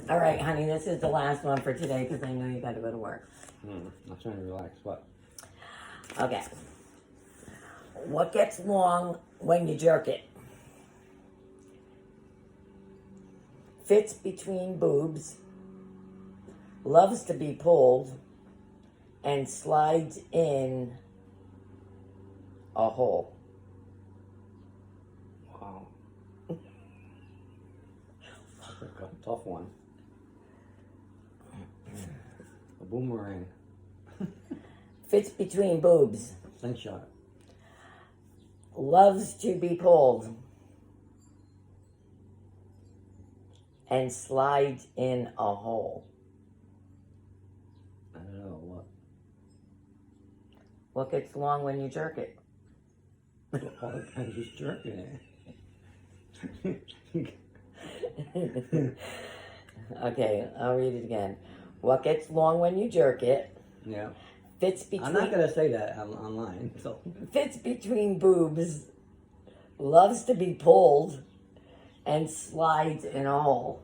All right, honey, this is the last one for today because I know you got to go to work. I'm trying to relax. What? Okay. What gets long when you jerk it? Fits between boobs, loves to be pulled, and slides in a hole. Wow. That's a tough one. A boomerang. Fits between boobs, Slingshot. loves to be pulled, and slides in a hole. I don't know what. What gets long when you jerk it? I'm just jerking it. Okay, I'll read it again. What gets long when you jerk it? Yeah. Fits between. I'm not gonna say that online. So. Fits between boobs. Loves to be pulled, and slides in a hole.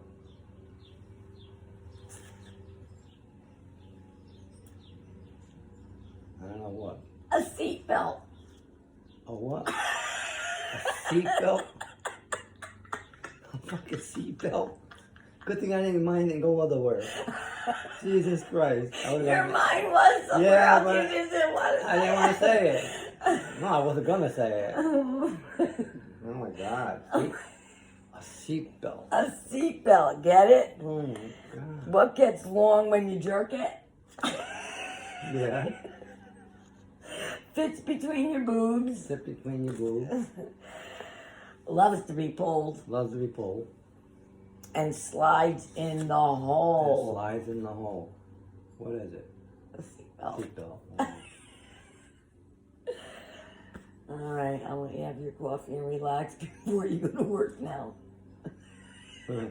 I don't know what. A seatbelt. A what? A seatbelt? A fucking seatbelt? Good thing I didn't mind and go otherwhere. Jesus Christ. Your mind was somewhere Yeah, else. but You just didn't want to say I didn't want to say it. it. No, I wasn't gonna say it. Oh my God. A seatbelt. A seatbelt, get it? Oh my God. What gets long when you jerk it? Yeah. Fits between your boobs. Sit between your boobs. Loves to be pulled. Loves to be pulled. And slides in the hole. Slides in the hole. What is it? A seatbelt. Seatbelt. All right, I'll let you have your coffee and relax before you go to work now. Wow.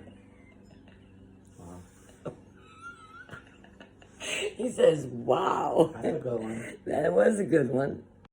He says, wow. That's a good one. That was a good one.